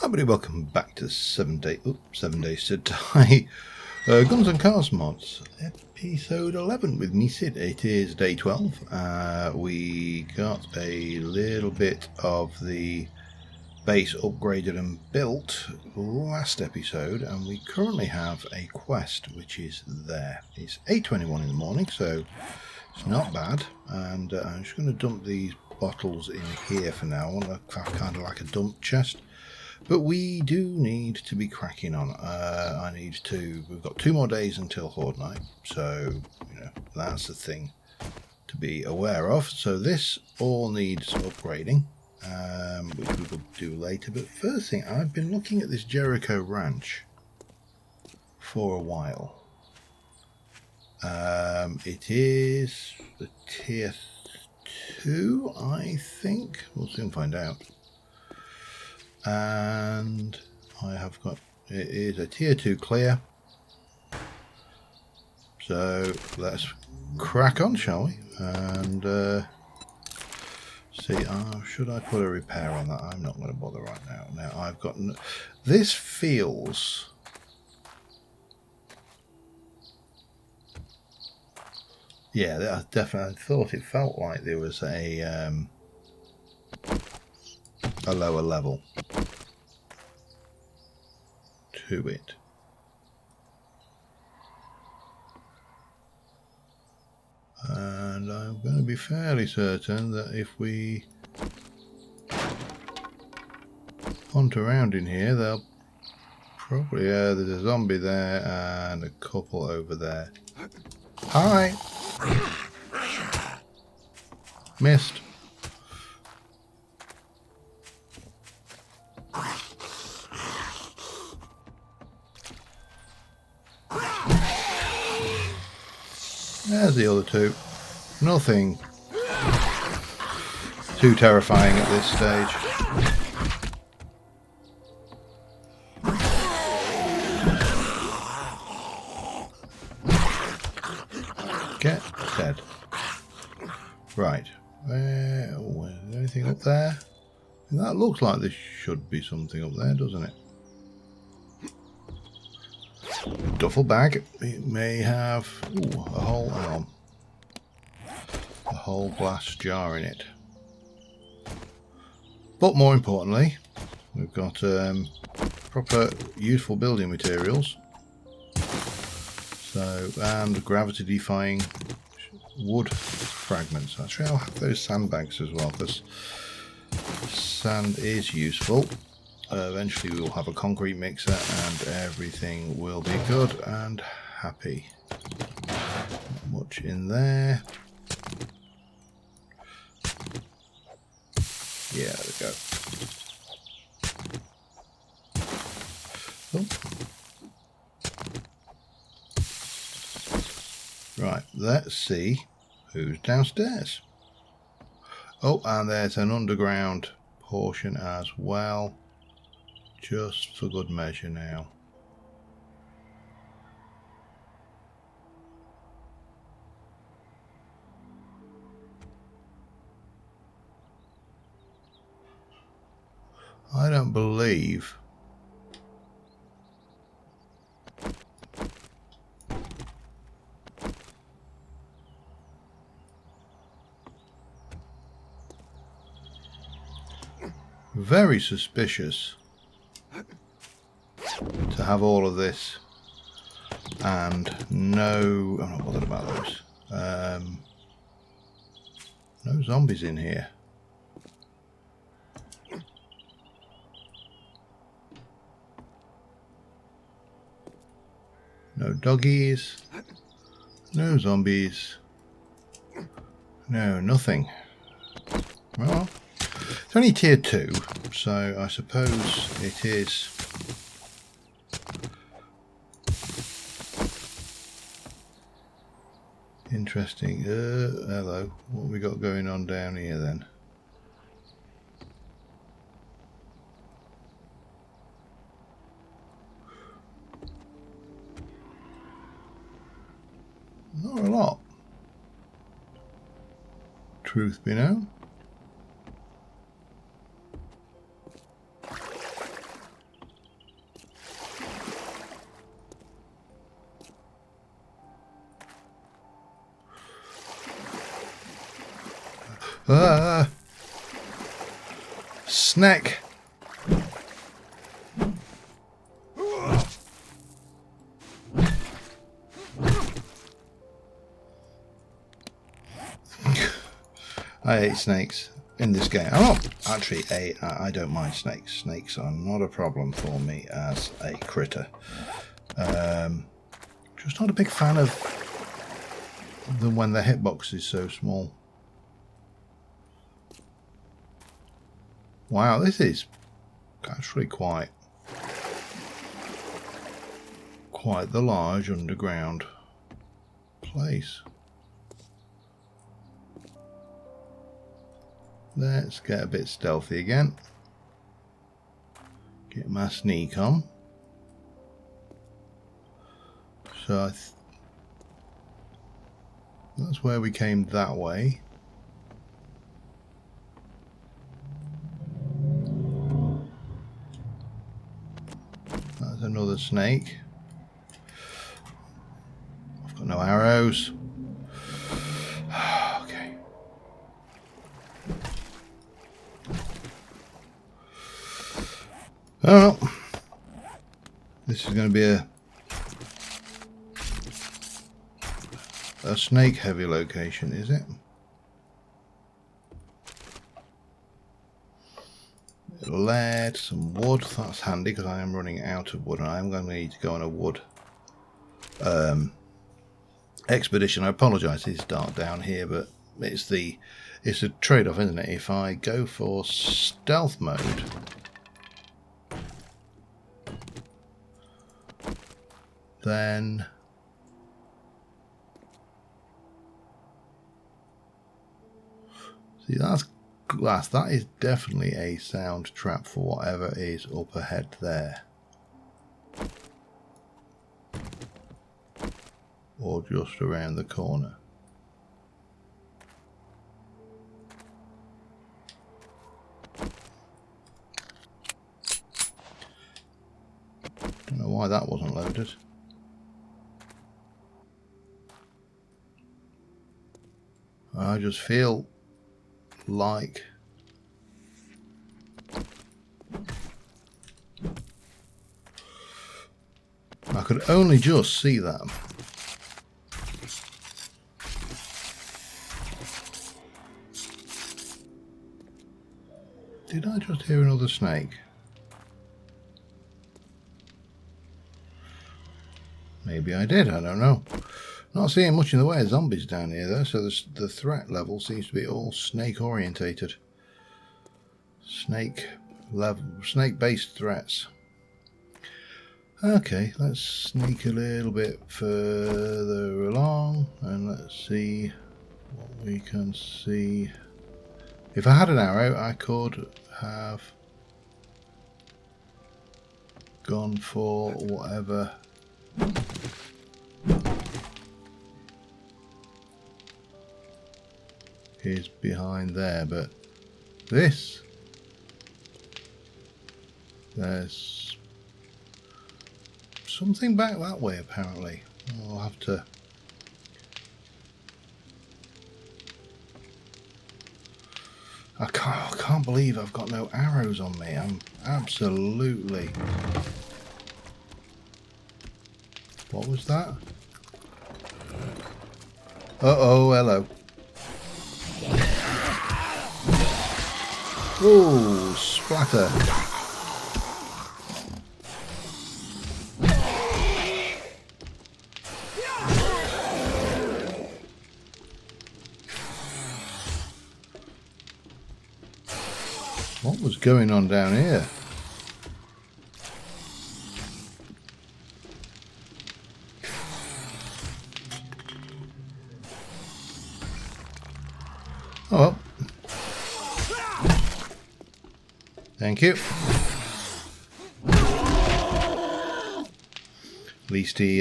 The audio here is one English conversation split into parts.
Everybody, welcome back to 7 days to die. Guns and Cars mods, episode 11 with me, Sid. It is day 12. We got a little bit of the base upgraded and built last episode, and we currently have a quest which is there. It's 8:21 in the morning, so it's not bad. And I'm just going to dump these bottles in here for now. I want to have kind of like a dump chest. But we do need to be cracking on. We've got 2 more days until Horde night, so that's the thing to be aware of. So this all needs upgrading, which we will do later. But first thing, I've been looking at this Jericho Ranch for a while. It is the tier 2, I think. We'll soon find out. And I have got, it is a tier 2 clear, so let's crack on, shall we? And see, should I put a repair on that? I'm not going to bother right now. Now I've got this feels I definitely thought it felt like there was a lower level to it. And I'm going to be fairly certain that if we hunt around in here, they'll probably, there's a zombie there and a couple over there. Hi! Missed. There's the other 2. Nothing too terrifying at this stage. Get dead. Right. Is there anything up there? That looks like there should be something up there, doesn't it? Duffel bag. It may have a whole glass jar in it. But more importantly, we've got proper useful building materials. So, and gravity defying wood fragments. Actually, I'll have those sandbags as well, because sand is useful. Eventually we will have a concrete mixer and everything will be good and happy. Not much in there. Yeah, there we go. Oh. Right, let's see who's downstairs. Oh, and there's an underground portion as well. Just for good measure now. I don't believe very suspicious to have all of this and no, I'm not bothered about those. No zombies in here. No doggies. No zombies. No, nothing. Well, it's only tier 2, so I suppose it is interesting. Hello. What have we got going on down here then? Not a lot. Truth be known. Snack. I hate snakes in this game. I'm not actually I don't mind snakes. Snakes are not a problem for me as a critter. Just not a big fan of them when their hitbox is so small. Wow, this is actually quite the large underground place. Let's get a bit stealthy again. Get my sneak on. So that's where we came that way. That's another snake. I've got no arrows. Okay. Oh, this is going to be a snake heavy location, is it? Lead, some wood, that's handy because I am running out of wood and I am going to need to go on a wood expedition. I apologise, it's dark down here, but it's a trade-off, isn't it? If I go for stealth mode, then see, that's glass. That is definitely a sound trap for whatever is up ahead there. Or just around the corner. Don't know why that wasn't loaded. I just feel like I could only just see that. Did I just hear another snake? Maybe I did, I don't know. Not seeing much in the way of zombies down here though, so the threat level seems to be all snake orientated. Snake based threats. Okay, let's sneak a little bit further along and let's see what we can see. If I had an arrow, I could have gone for whatever is behind there, but there's something back that way apparently. I'll have to I can't believe I've got no arrows on me. I'm absolutely... What was that? Uh-oh, hello. Oh, splatter. What was going on down here? Oh well. Thank you. At least he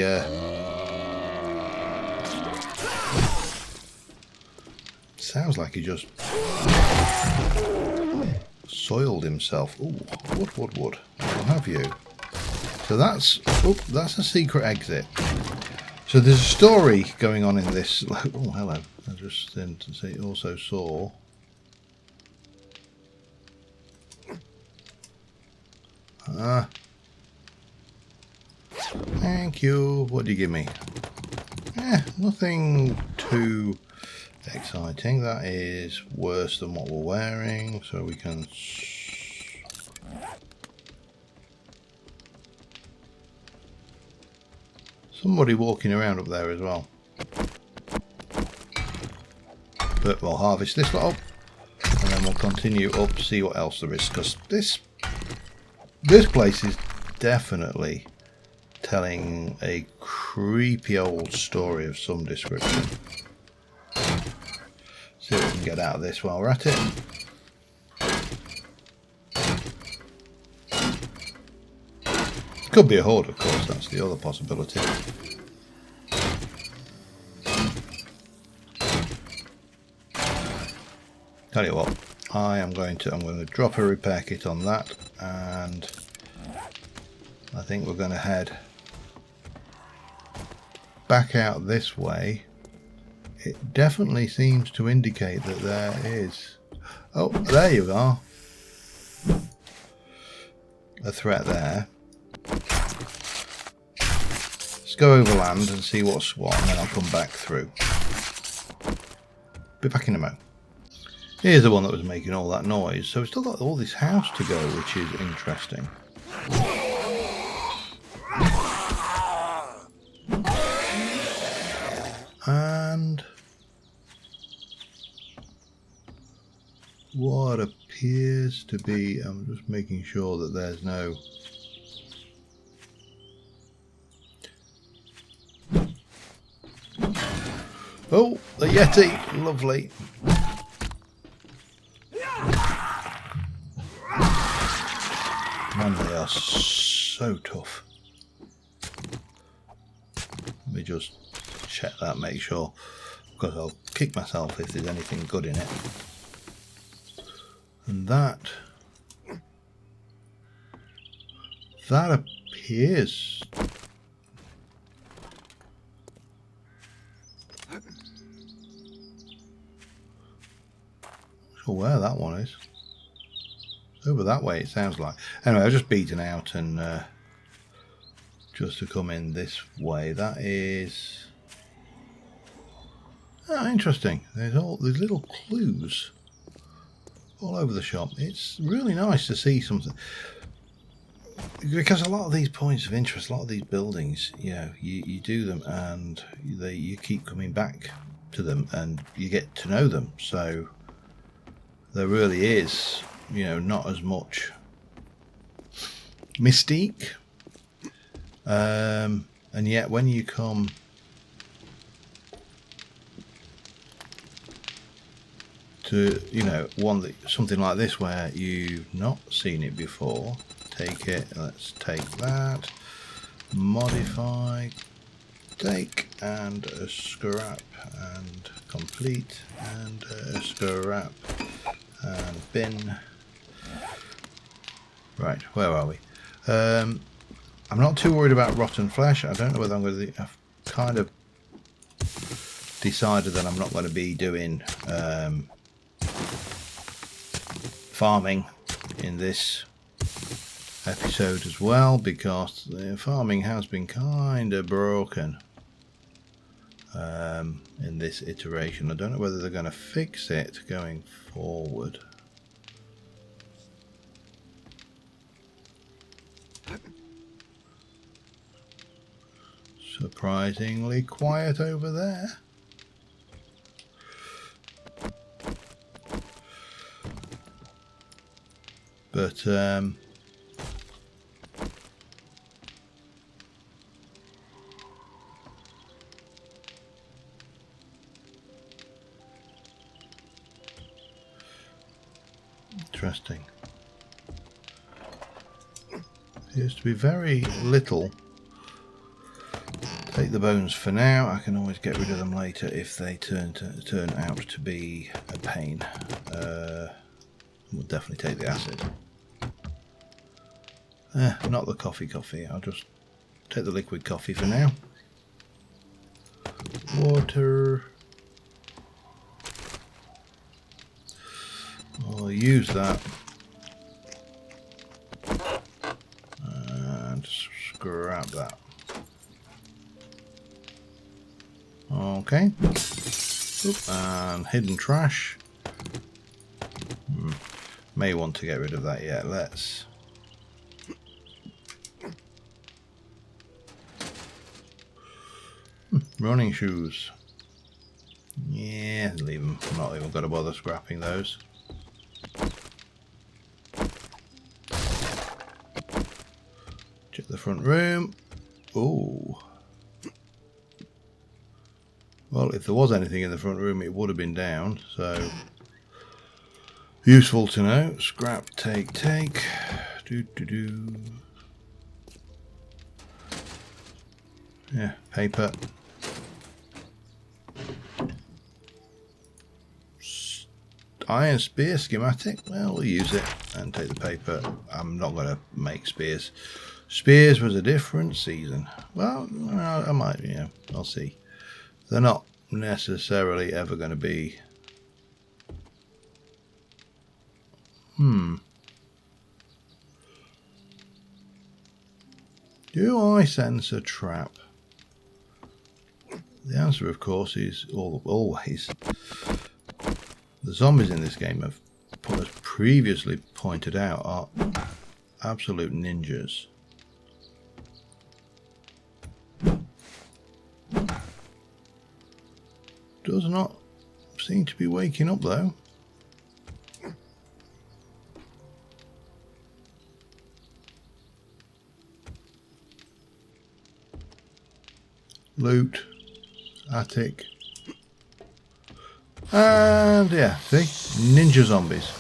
sounds like he just soiled himself. Ooh, wood. I'll have you. So that's a secret exit. So there's a story going on in this. Oh, hello. I just also saw Thank you. What do you give me? Nothing too exciting. That is worse than what we're wearing, so we can... Somebody walking around up there as well. But we'll harvest this lot up, and then we'll continue up, see what else there is, because this place is definitely telling a creepy old story of some description. See what we can get out of this while we're at it. Could be a horde, of course, that's the other possibility. Tell you what, I'm going to drop a repair kit on that, and I think we're going to head back out this way. It definitely seems to indicate that there is... Oh, there you are. A threat there. Let's go overland and see what's what, and then I'll come back through. Be back in a mo. Here's the one that was making all that noise. So we've still got all this house to go, which is interesting. And what appears to be, I'm just making sure that there's no... Oh, the Yeti, lovely. Man, they are so tough. Let me just check that, make sure, because I'll kick myself if there's anything good in it. And that appears... Not sure where that one is. Over that way it sounds like. Anyway, I've just beaten out and just to come in this way. That is interesting. There's little clues all over the shop. It's really nice to see something, because a lot of these points of interest, a lot of these buildings, you know, you do them and you keep coming back to them and you get to know them. So there really is, you know, not as much mystique, and yet when you come to, you know, something like this where you've not seen it before, take it. Let's take that, modify, take, and a scrap, and complete, and a scrap, and bin. Right, where are we? I'm not too worried about rotten flesh. I don't know whether I'm going to... I've kind of decided that I'm not going to be doing farming in this episode as well, because the farming has been kind of broken in this iteration. I don't know whether they're going to fix it going forward. Surprisingly quiet over there. But interesting. Appears to be very little. Take the bones for now. I can always get rid of them later if they turn out to be a pain. We'll definitely take the acid. Not the coffee. I'll just take the liquid coffee for now. Water. I'll use that. scrap that. Okay. Oop, and hidden trash. May want to get rid of that yet. Let's. Running shoes. Yeah, leave them. I'm not even going to bother scrapping those. Check the front room. Oh. Well, if there was anything in the front room, it would have been down. So useful to know. Scrap, take. Do. Yeah, paper. Iron spear schematic. Well, we'll use it and take the paper. I'm not going to make spears. Spears was a different season. Well, I might, yeah, I'll see. They're not necessarily ever going to be. Do I sense a trap? The answer, of course, is always. The zombies in this game, have, as previously pointed out, are absolute ninjas. Does not seem to be waking up though. Loot, attic. And yeah, see? Ninja zombies.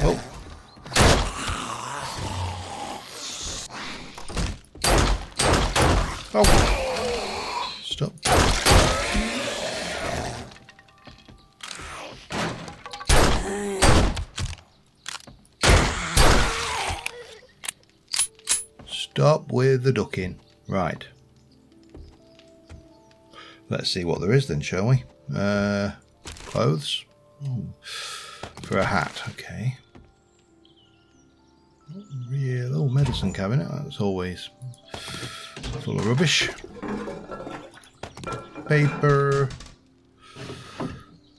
Oh. Oh. Stop. Stop with the ducking. Right. Let's see what there is then, shall we? Clothes. Ooh. For a hat, okay. Real medicine cabinet. That's always full of rubbish. Paper.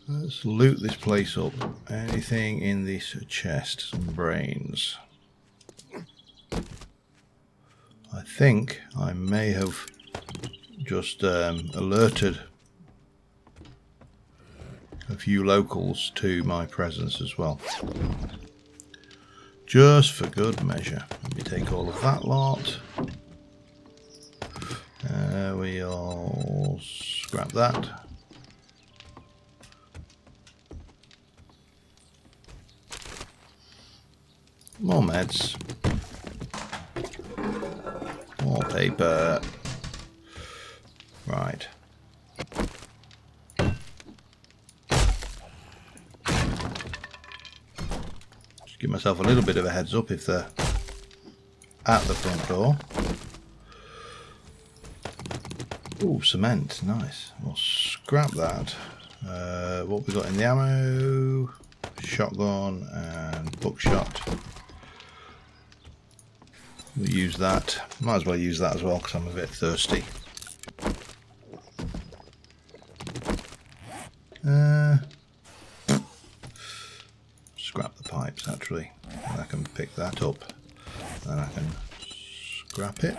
Let's loot this place up. Anything in this chest? Some brains. I think I may have just alerted a few locals to my presence as well. Just for good measure. Let me take all of that lot. We'll scrap that. More meds. More paper. Right. Just give myself a little bit of a heads up if they're at the front door. Ooh, cement. Nice. We'll scrap that. What we got in the ammo? Shotgun and buckshot. We'll use that. Might as well use that as well because I'm a bit thirsty. Scrap the pipes actually. And I can pick that up. Then I can scrap it.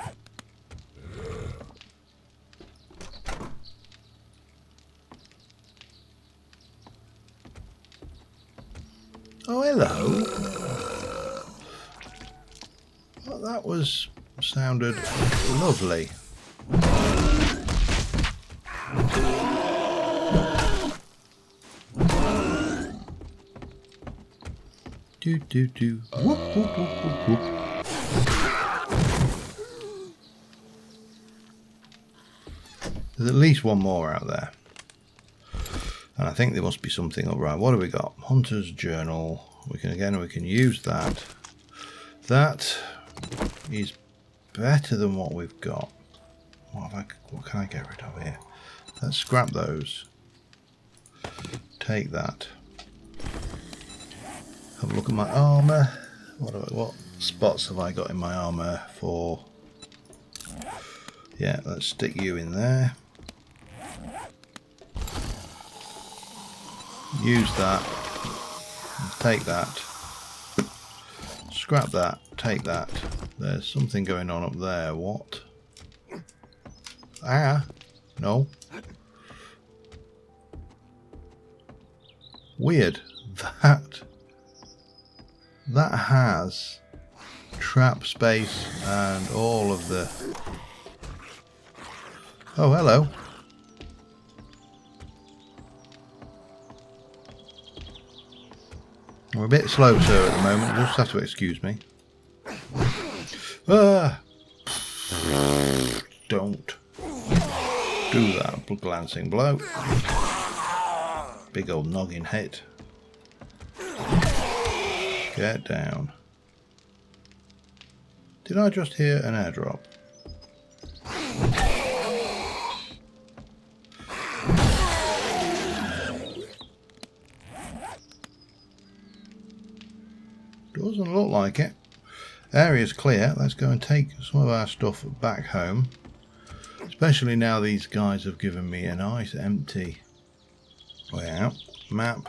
Oh, hello. Well, that sounded lovely. Do. Whoop, whoop, whoop, whoop, whoop. There's at least one more out there. And I think there must be something up right. What do we got? Hunter's Journal. We can use that. That is better than what we've got. What can I get rid of here? Let's scrap those. Take that. Have a look at my armour. What spots have I got in my armour for? Yeah, let's stick you in there. Use that. Take that. Scrap that. Take that. There's something going on up there. What? Ah. No. Weird. That has trap space and all of the... Oh, hello. We're a bit slow, sir, at the moment. You'll just have to excuse me. Ah! Don't do that glancing blow. Big old noggin hit. Get down. Did I just hear an airdrop? Doesn't look like it. Area's clear. Let's go and take some of our stuff back home. Especially now these guys have given me a nice empty way out. Map.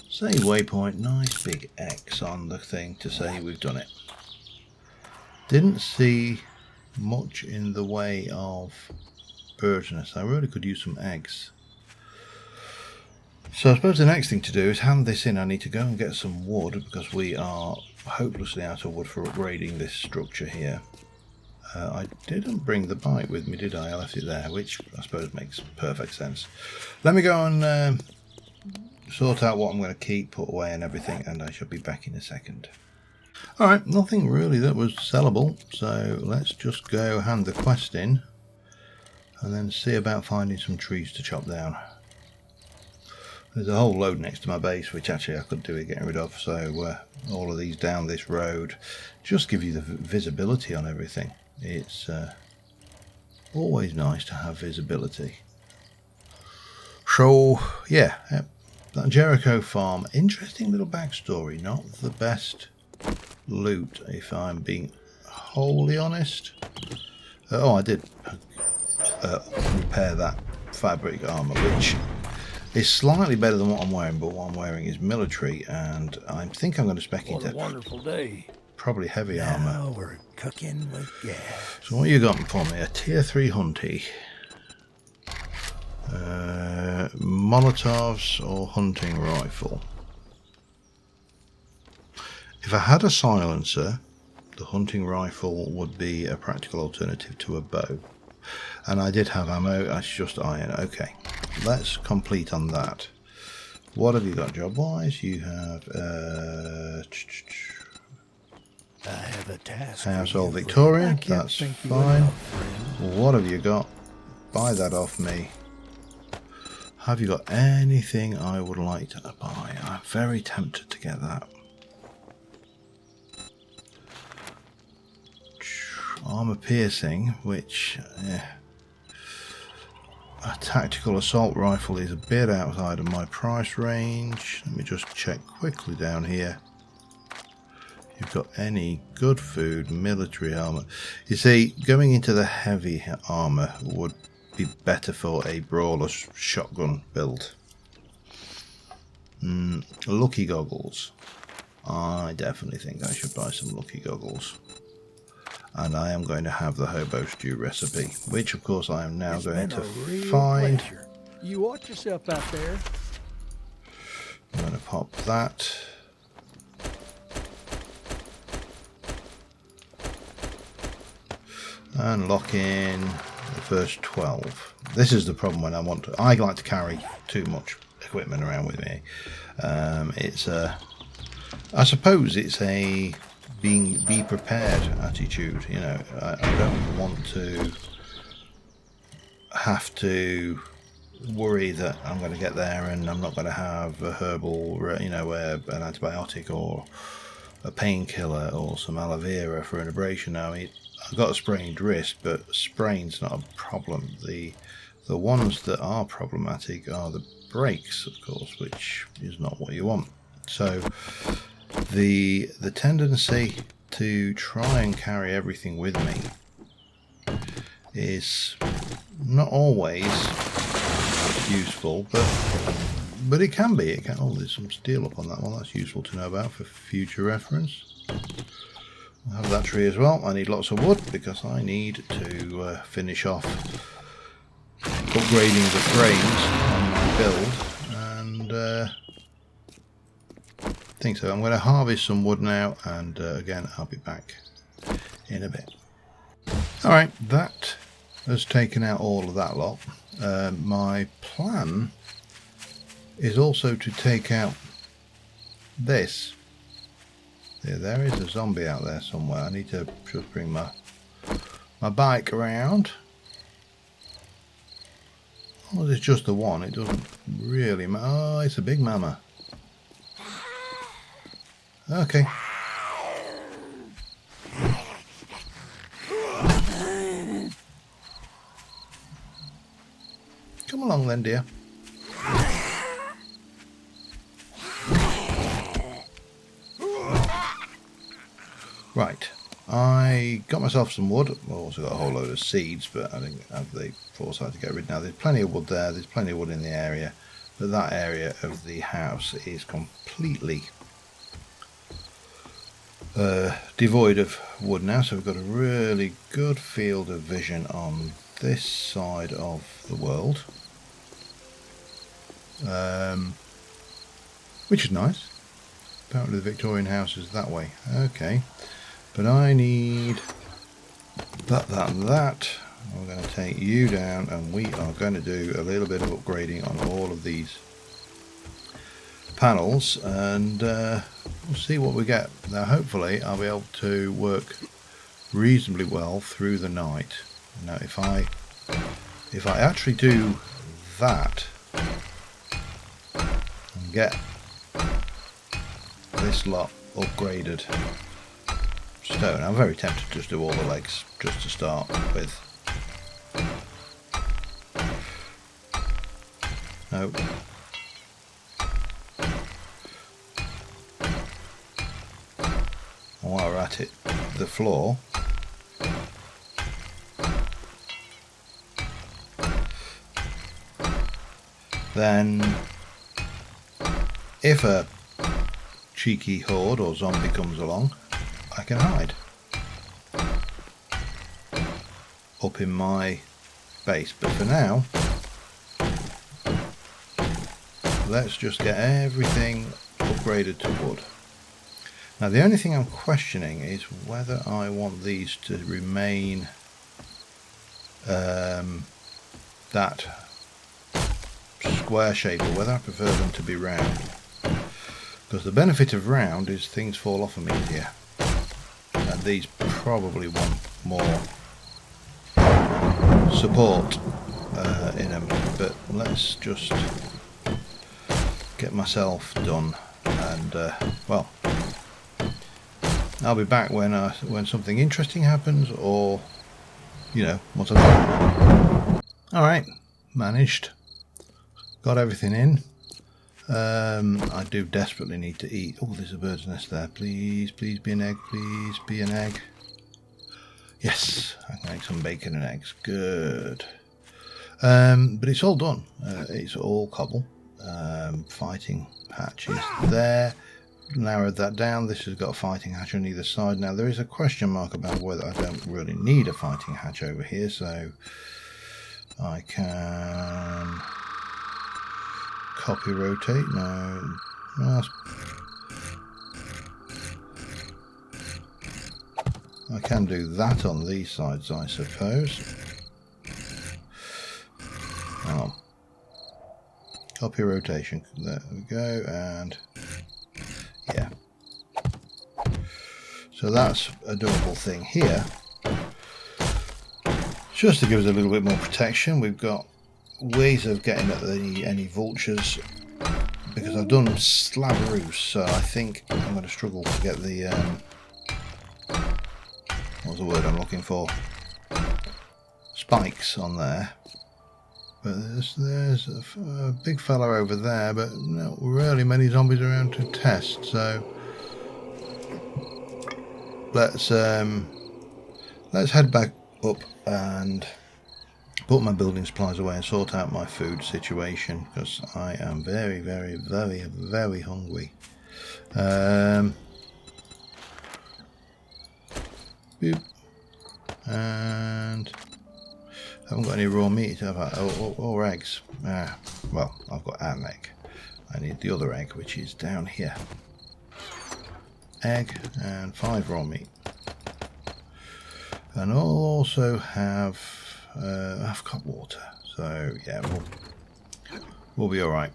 Save waypoint. Nice big X on the thing to say we've done it. Didn't see much in the way of bird's nest. I really could use some eggs. So I suppose the next thing to do is hand this in. I need to go and get some wood because we are hopelessly out of wood for upgrading this structure here. I didn't bring the bike with me, did I? I left it there, which I suppose makes perfect sense. Let me go and sort out what I'm going to keep, put away and everything, and I shall be back in a second. Alright, nothing really that was sellable, so let's just go hand the quest in and then see about finding some trees to chop down. There's a whole load next to my base which actually I could do with getting rid of, so all of these down this road just give you the visibility on everything. It's always nice to have visibility. So yeah, that Jericho farm, interesting little backstory, not the best loot if I'm being wholly honest. Oh, I did repair that fabric armour, which is slightly better than what I'm wearing, but what I'm wearing is military, and I think I'm going to spec into wonderful day. Probably heavy armour. Now we're cooking with gas. So what you got for me? A tier 3 hunty. Molotovs or hunting rifle. If I had a silencer, the hunting rifle would be a practical alternative to a bow. And I did have ammo, that's just iron. Okay, let's complete on that. What have you got job-wise? You have... I have a task. Household Victorian, that's fine. What have you got? Buy that off me. Have you got anything I would like to buy? I'm very tempted to get that. Armor piercing, which a tactical assault rifle is a bit outside of my price range. Let me just check quickly down here. You've got any good food, military armor. You see, going into the heavy armor would be better for a brawler shotgun build. Lucky goggles. I definitely think I should buy some lucky goggles. And I am going to have the hobo stew recipe, which of course I am now going to find. You watch yourself out there. I'm going to pop that. And lock in the first 12. This is the problem when I like to carry too much equipment around with me. I suppose it's a be prepared attitude, you know. I don't want to have to worry that I'm going to get there and I'm not going to have a herbal, you know, an antibiotic or a painkiller or some aloe vera for an abrasion. I mean, I've got a sprained wrist, but sprain's not a problem. The The ones that are problematic are the brakes, of course, which is not what you want. So the tendency to try and carry everything with me is not always useful, but it can be. It can. Oh, there's some steel up on that one. That's useful to know about for future reference. I'll have that tree as well. I need lots of wood because I need to finish off upgrading the frames on my build, and I think so. I'm going to harvest some wood now, and again I'll be back in a bit. Alright, that has taken out all of that lot. My plan is also to take out this. There is a zombie out there somewhere. I need to just bring my bike around. Oh, there's just the one. It doesn't really matter. Oh, it's a big mama. Okay. Come along then, dear. Right, I got myself some wood. I also got a whole load of seeds, but I didn't have the foresight to get rid now. There's plenty of wood there, there's plenty of wood in the area, but that area of the house is completely devoid of wood now, so we've got a really good field of vision on this side of the world, which is nice. Apparently the Victorian house is that way. Okay. But I need that, and that. I'm going to take you down, and we are going to do a little bit of upgrading on all of these panels, and we'll see what we get. Now hopefully I'll be able to work reasonably well through the night. Now if I actually do that and get this lot upgraded stone, I'm very tempted to just do all the legs just to start with. No. While we're at it, the floor. Then, if a cheeky horde or zombie comes along, I can hide up in my base. But for now, let's just get everything upgraded to wood. Now the only thing I'm questioning is whether I want these to remain that square shape, or whether I prefer them to be round. Because the benefit of round is things fall off them easier. And these probably want more support in them. But let's just get myself done. And, well, I'll be back when something interesting happens, or, you know, what I've done. Alright, managed. Got everything in. I do desperately need to eat. Oh, there's a bird's nest there. Please, please be an egg. Please be an egg. Yes, I can make some bacon and eggs. Good. But it's all done. It's all cobble. Fighting hatches there. Narrowed that down. This has got a fighting hatch on either side. Now there is a question mark about whether I don't really need a fighting hatch over here, so I can copy rotate. No, I can do that on these sides, I suppose. Oh, copy rotation. There we go, and yeah. So that's a doable thing here. Just to give us a little bit more protection, we've got ways of getting at any vultures, because I've done slab roofs, so I think I'm going to struggle to get the what's the word I'm looking for, spikes on there. But there's a big fella over there, but not really many zombies around to test. So let's head back up and put my building supplies away and sort out my food situation, because I am very, very, very, very hungry. Boop. And I haven't got any raw meat, have I? Or eggs. Well, I've got an egg. I need the other egg, which is down here. Egg and 5 raw meat. And I'll also have... I've got water. So, yeah, we'll be alright.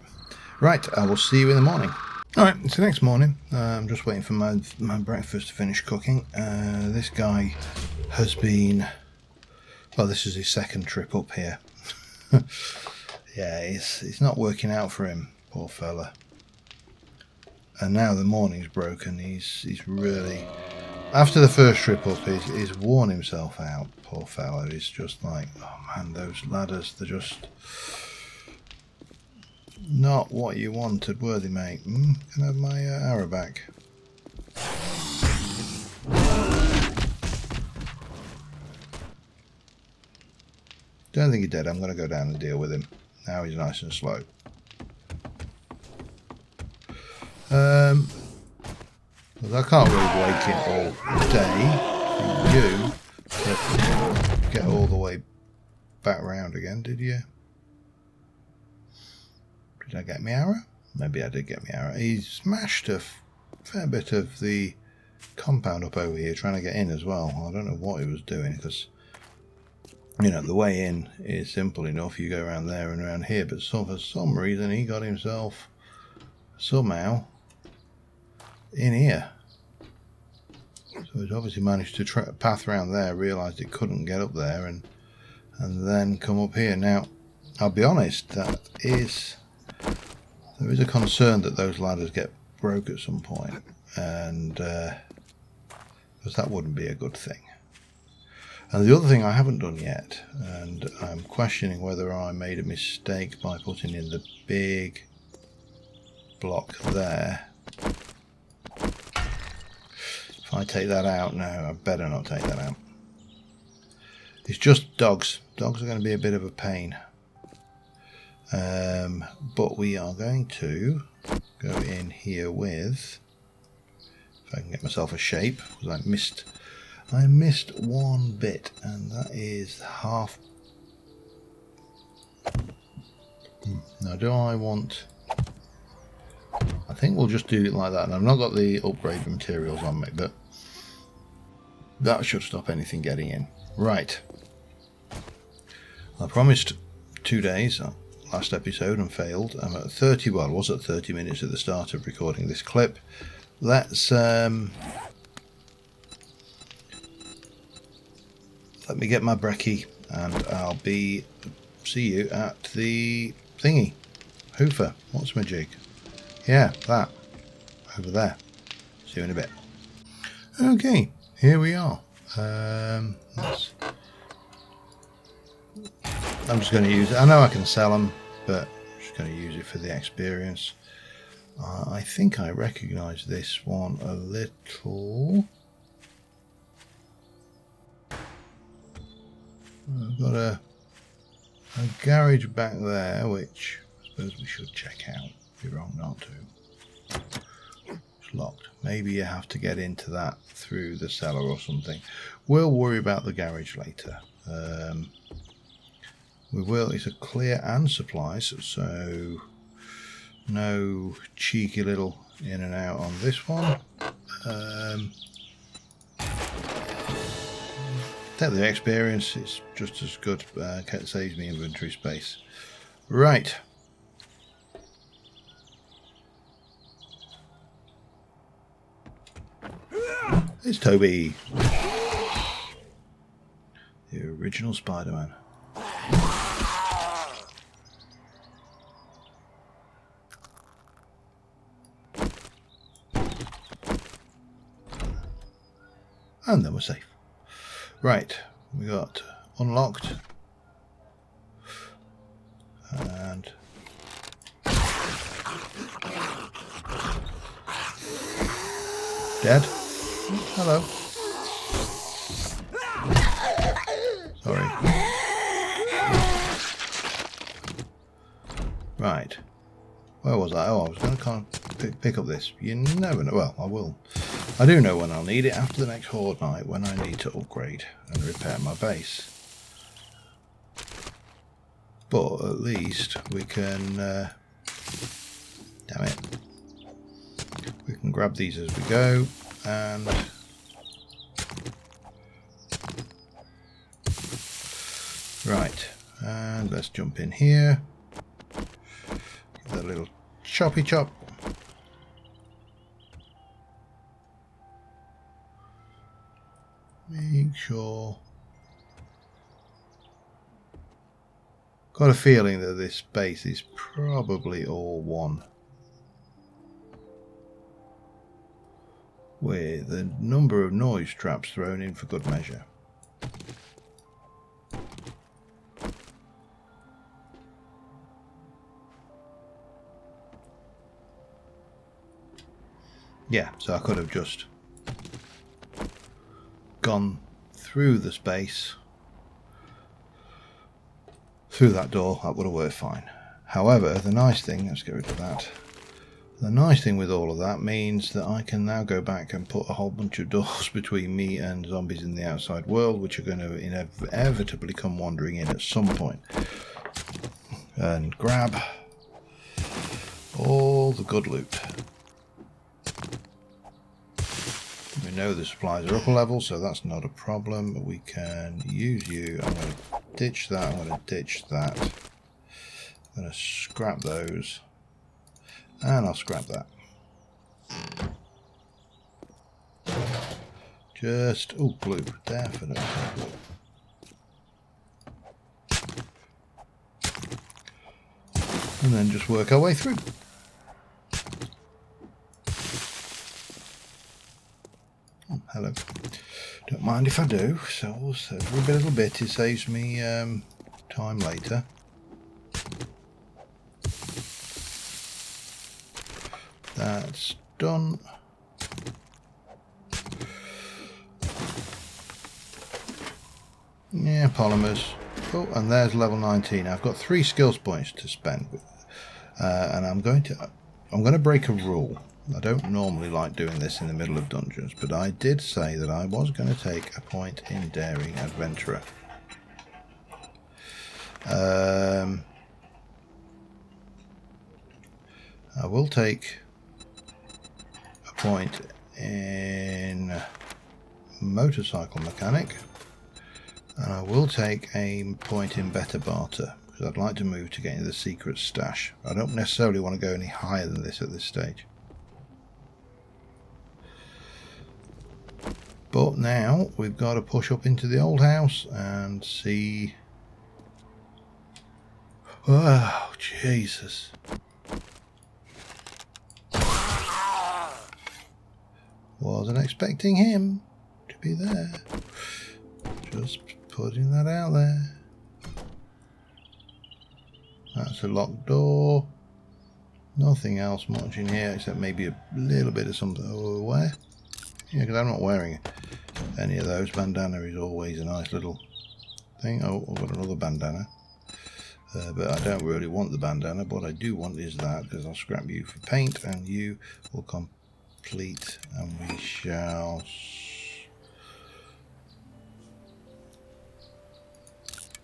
Right, I will see you in the morning. Alright, it's the next morning. I'm just waiting for my breakfast to finish cooking. This guy has been... Well, this is his second trip up here. Yeah, it's not working out for him, poor fella. And now the morning's broken. He's really... After the first trip up, he's worn himself out, poor fella. He's just like, oh man, those ladders, they're just... not what you wanted, were they, mate? Can I have my arrow back? Don't think he's dead. I'm going to go down and deal with him. Now he's nice and slow. Well, I can't really wake it all day. You get all the way back round again, did you? Did I get my arrow? Maybe I did get my arrow. He smashed a fair bit of the compound up over here trying to get in as well. I don't know what he was doing, because, you know, the way in is simple enough. You go around there and around here, but for some reason he got himself somehow in here. So he's obviously managed to path around there, realised it couldn't get up there, and then come up here. Now, I'll be honest, there is a concern that those ladders get broke at some point, and because that wouldn't be a good thing. And the other thing I haven't done yet, and I'm questioning whether I made a mistake by putting in the big block there. If I take that out, no, I better not take that out. It's just dogs. Dogs are going to be a bit of a pain. But we are going to go in here with, if I can get myself a shape, because I missed one bit, and that is half. Now, do I want... I think we'll just do it like that. And I've not got the upgrade materials on me, but that should stop anything getting in. Right. I promised 2 days last episode and failed. I'm at 30, well, I was at 30 minutes at the start of recording this clip. Let's let me get my brekkie, and I'll see you at the thingy. Hoofer, what's my jig? Yeah, that over there. See you in a bit. Okay, here we are. I'm just going to use it. I know I can sell them, but I'm just going to use it for the experience. I think I recognise this one a little. I've got a garage back there, which I suppose we should check out. Be wrong not to. It's locked. Maybe you have to get into that through the cellar or something. We'll worry about the garage later. We will. It's a clear and supplies, so no cheeky little in and out on this one. Take the experience, it's just as good. It saves me inventory space. Right. It's Toby, the original Spider-Man. And then we're safe. Right, we got unlocked Dead. Hello. Sorry. Right. Where was I? Oh, I was going to pick up this. You never know. Well, I will. I do know when I'll need it after the next Horde night, when I need to upgrade and repair my base. But at least we can... damn it. We can grab these as we go and... Right. And let's jump in here. That little choppy chop. Make sure. Got a feeling that this base is probably all one, with a number of noise traps thrown in for good measure. Yeah, so I could have just gone through the space, through that door. That would have worked fine. However, the nice thing, let's get rid of that. The nice thing with all of that means that I can now go back and put a whole bunch of doors between me and zombies in the outside world, which are going to inevitably come wandering in at some point, and grab all the good loot. We know the supplies are up a level, so that's not a problem, but we can use you. I'm going to ditch that, I'm going to ditch that. I'm going to scrap those, and I'll scrap that. Just, oh, blue, definitely blue. And then just work our way through. Oh, hello. Don't mind if I do. So every little bit, it saves me time later. That's done. Yeah, polymers. Oh, and there's level 19. I've got 3 skills points to spend, and I'm going to break a rule. I don't normally like doing this in the middle of dungeons, but I did say that I was going to take a point in Daring Adventurer. I will take a point in Motorcycle Mechanic, and I will take a point in Better Barter, because I'd like to move to get into the secret stash. I don't necessarily want to go any higher than this at this stage. But now we've got to push up into the old house and see... Oh, Jesus. Wasn't expecting him to be there. Just putting that out there. That's a locked door. Nothing else much in here except maybe a little bit of something. Oh, where? Yeah, because I'm not wearing any of those. Bandana is always a nice little thing. Oh, I've got another bandana. But I don't really want the bandana. What I do want is that, because I'll scrap you for paint, and you will complete, and we shall...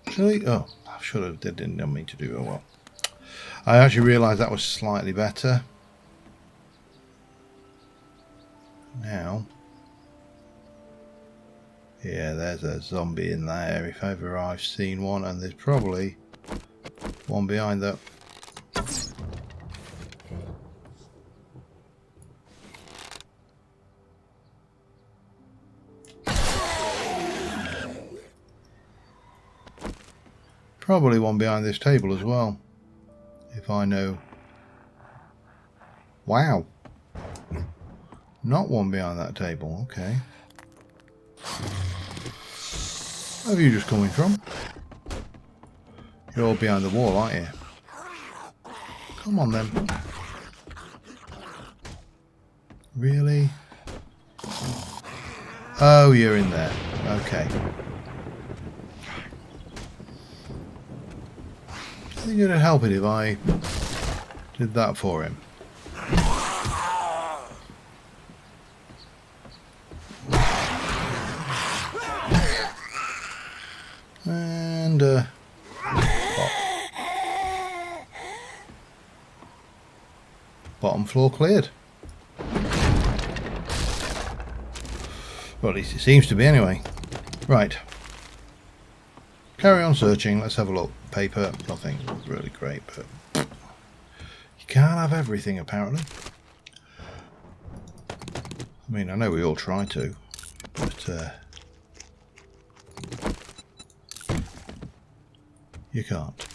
Actually, oh, I should have, they didn't mean to do it well. I actually realised that was slightly better. Now, yeah, there's a zombie in there if ever I've seen one, and there's probably one behind that. Probably one behind this table as well, if I know. Wow. Not one behind that table, okay. Where are you just coming from? You're all behind the wall, aren't you? Come on then. Really? Oh, you're in there. Okay. I think it'd help it if I did that for him. And bottom floor cleared. Well, at least it seems to be anyway. Right. Carry on searching. Let's have a look. Paper, nothing really great, but you can't have everything apparently. I mean, I know we all try to, but you can't.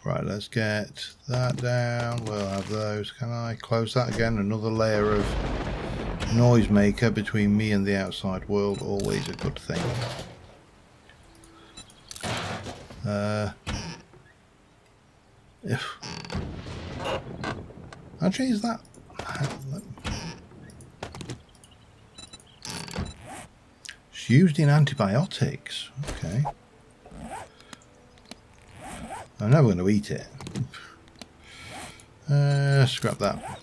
Right, let's get that down. We'll have those. Can I close that again? Another layer of noisemaker between me and the outside world. Always a good thing. Actually, is that... It's used in antibiotics. Okay. I'm never going to eat it. Scrap that.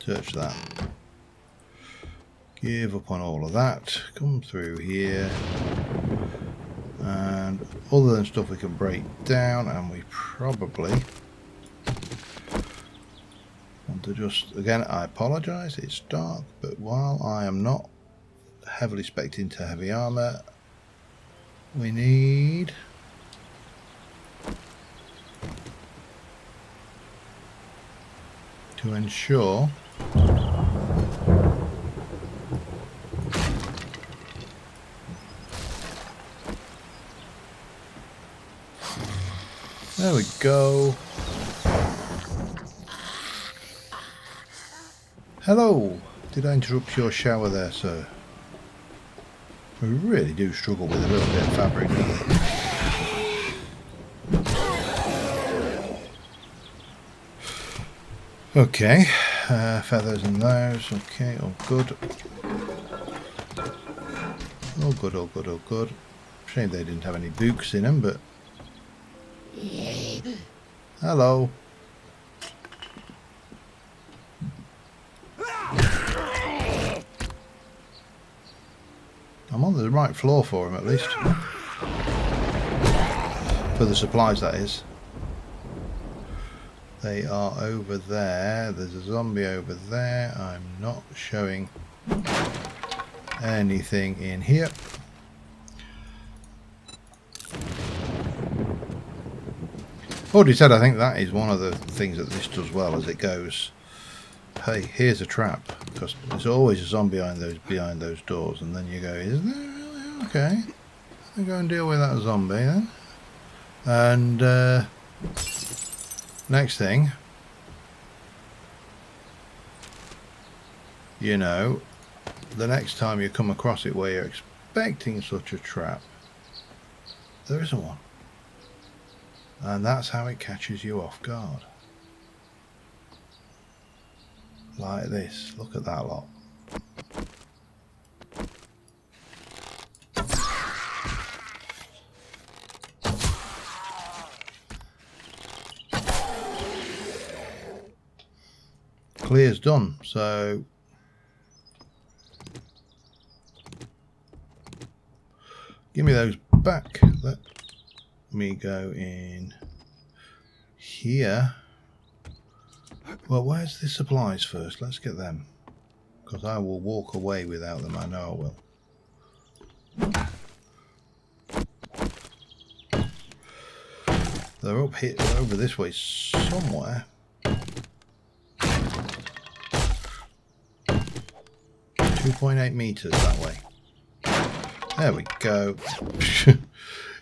Search that. Give up on all of that. Come through here. And other than stuff we can break down, and we probably want to just, again, I apologise, it's dark, but while I am not heavily spec'd into heavy armour, we need to ensure there we go. Hello. Did I interrupt your shower there, sir? We really do struggle with a little bit of fabric, don't we? Okay. Feathers and those. Okay, all good. All good, all good, all good. Shame they didn't have any books in them, but... Hello. I'm on the right floor for him, at least. For the supplies, that is. They are over there. There's a zombie over there. I'm not showing anything in here. Already said, I think that is one of the things that this does well, as it goes, hey, here's a trap, because there's always a zombie behind those doors, and then you go, is there really? Okay, I'll go and deal with that zombie then. And next thing, you know, the next time you come across it where you're expecting such a trap, there isn't one. And that's how it catches you off guard. Like this. Look at that lot. Clear's done, so give me those back. Let me go in here. Well, where's the supplies first? Let's get them, because I will walk away without them. I know I will. They're up here, they're over this way somewhere. 2.8 meters that way. There we go.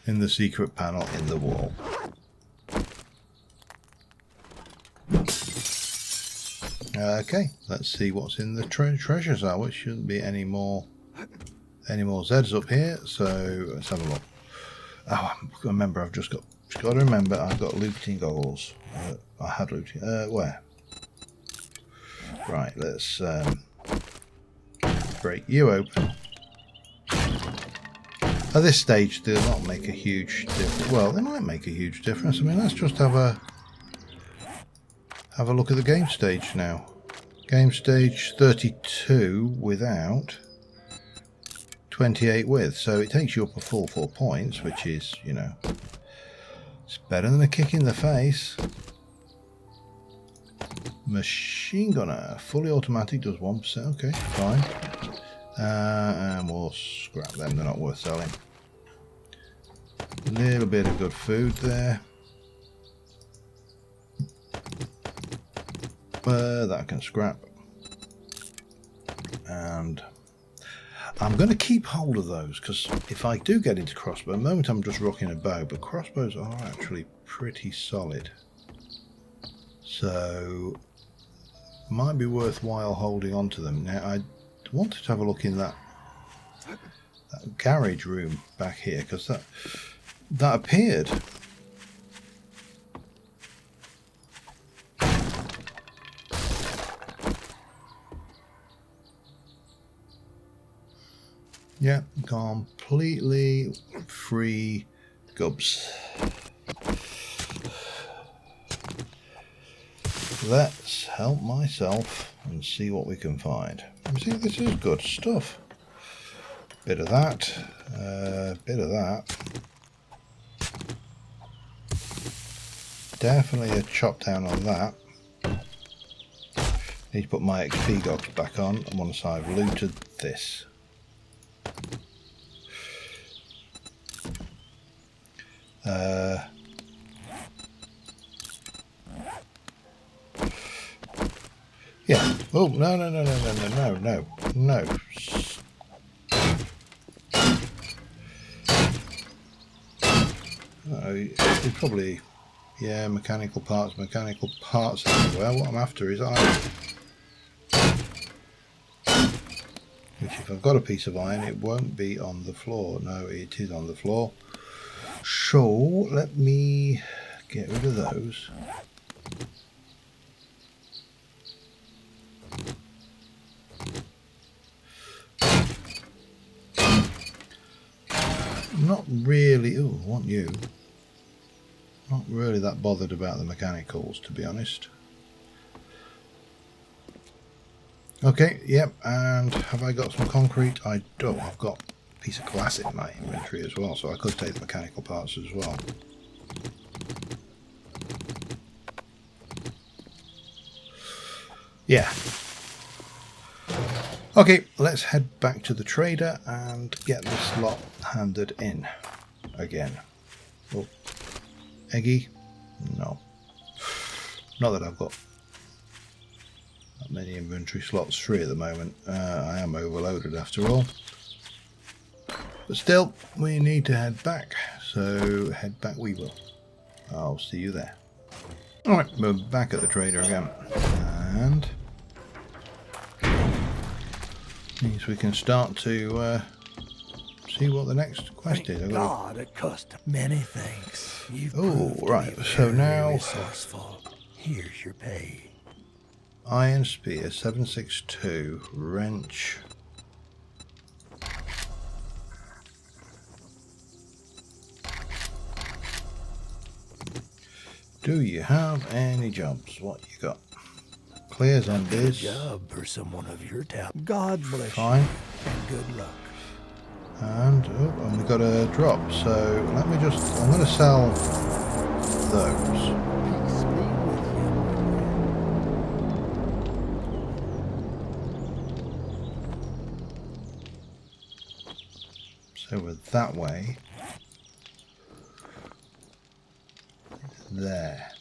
In the secret panel in the wall. Okay, let's see what's in the treasures are, which shouldn't be any more Zeds up here. So let's have a look. Oh, remember, I've just got to remember I've got looting goggles. I had looting. Where? Right, let's great. You open. At this stage, they'll not make a huge difference. Well, they might make a huge difference. I mean, let's just have a look at the game stage now. Game stage 32 without, 28 with. So it takes you up a full 4 points, which is, you know, it's better than a kick in the face. Machine gunner, fully automatic, does 1%. Okay, fine. And we'll scrap them, they're not worth selling. A little bit of good food there. That can scrap. And I'm going to keep hold of those, because if I do get into crossbow, at the moment I'm just rocking a bow, but crossbows are actually pretty solid. So might be worthwhile holding on to them. Now I wanted to have a look in that garage room back here, because that appeared. Yeah, completely free gubs. Let's help myself and see what we can find. You see, this is good stuff. Bit of that, bit of that. Definitely a chop down on that. Need to put my XP goggles back on, and once I've looted this. Yeah. Oh, no. It's probably, yeah, mechanical parts everywhere. What I'm after is iron. Which, if I've got a piece of iron, it won't be on the floor. No, it is on the floor. So, let me get rid of those. Not really. Oh, I want you. Not really that bothered about the mechanicals, to be honest. Okay, yep, and have I got some concrete? I don't. I've got a piece of glass in my inventory as well, so I could take the mechanical parts as well. Yeah. Okay, let's head back to the trader and get this lot handed in again. Oh, Eggy? No. Not that I've got that many inventory slots free at the moment. I am overloaded after all. But still, we need to head back, so head back we will. I'll see you there. Alright, we're back at the trader again. And means we can start to see what the next quest is. God, it cost many thanks. Oh, right. So now, resourceful. Here's your pay. Iron Spear 762 wrench. Do you have any jobs? What you got? Clears on this. Good job for someone of your talent. God bless Fine. you and good luck. And we got a drop. So let me just. I'm going to sell those. Peace be with you. So we're that way. There.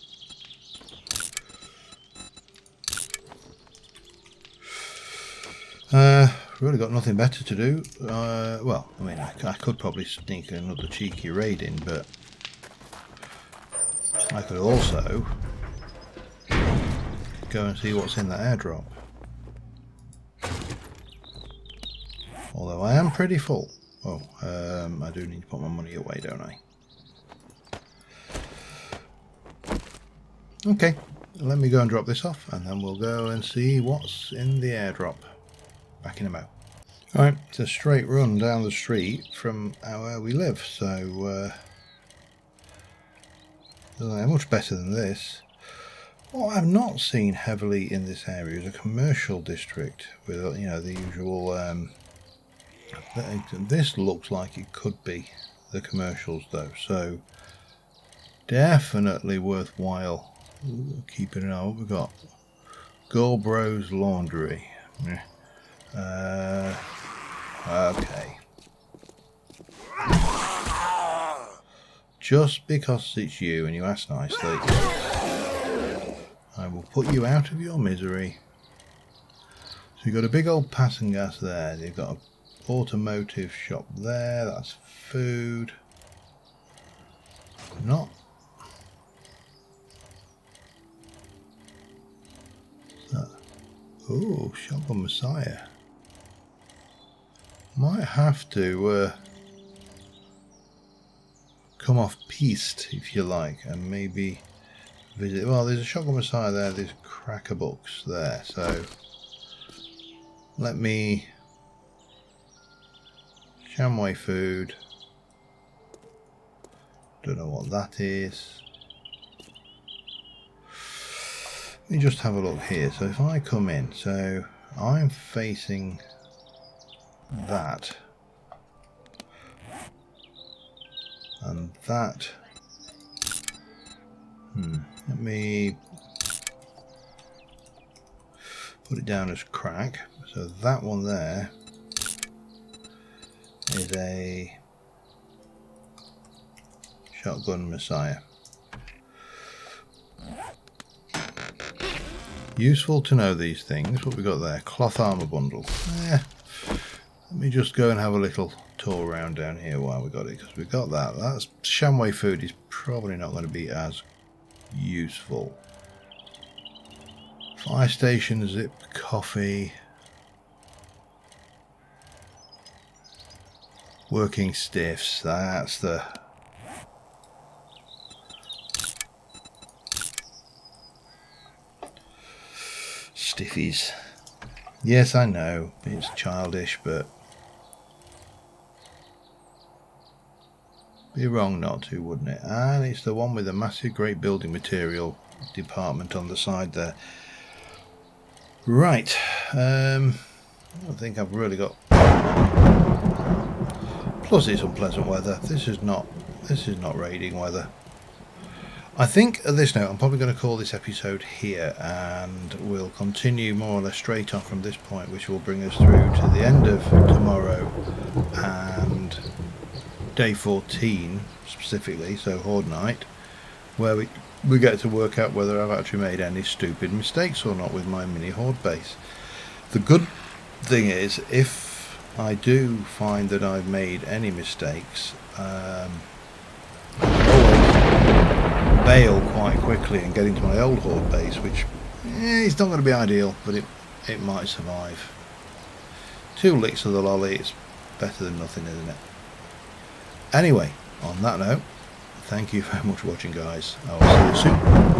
Really got nothing better to do. Well, I mean, I could probably sneak another cheeky raid in, but I could also go and see what's in that airdrop. Although I am pretty full. Oh, I do need to put my money away, don't I? Okay, let me go and drop this off, and then we'll go and see what's in the airdrop. Back in a mo. Right, it's a straight run down the street from where we live, so much better than this. What I've not seen heavily in this area is a commercial district with, you know, the usual. This looks like it could be the commercials though, so definitely worthwhile keeping an eye. What we got? Gorbro's Laundry. Okay. Just because it's you and you ask nicely, I will put you out of your misery. So you've got a big old passing gas there. You've got an automotive shop there. That's food. Not. Oh, Shotgun Messiah. Might have to come off piste if you like, and maybe visit. Well, there's a Shotgun Messiah there. There's Cracker Books there. So let me. Shamway food. Don't know what that is. Let me just have a look here. So if I come in, so I'm facing that. And that. Let me put it down as crack. So that one there is a Shotgun Messiah. Useful to know these things. What we got there? Cloth armor bundle. Let me just go and have a little tour around down here while we got it, because we got that. That's Shamway food is probably not going to be as useful. Fire station, zip coffee. Working stiffs. That's the. Stiffies. Yes, I know it's childish, but be wrong not to, wouldn't it? And it's the one with the massive great building material department on the side there. Right. I don't think I've really got. Plus, it's unpleasant weather. This is not raiding weather. I think at this note I'm probably going to call this episode here, and we'll continue more or less straight on from this point, which will bring us through to the end of tomorrow and day 14 specifically, so Horde night, where we get to work out whether I've actually made any stupid mistakes or not with my mini Horde base. The good thing is, if I do find that I've made any mistakes, bail quite quickly and get into my old Horde base, which it's not going to be ideal, but it might survive. 2 licks of the lolly, it's better than nothing, isn't it? Anyway, on that note, thank you very much for watching, guys. I will see you soon.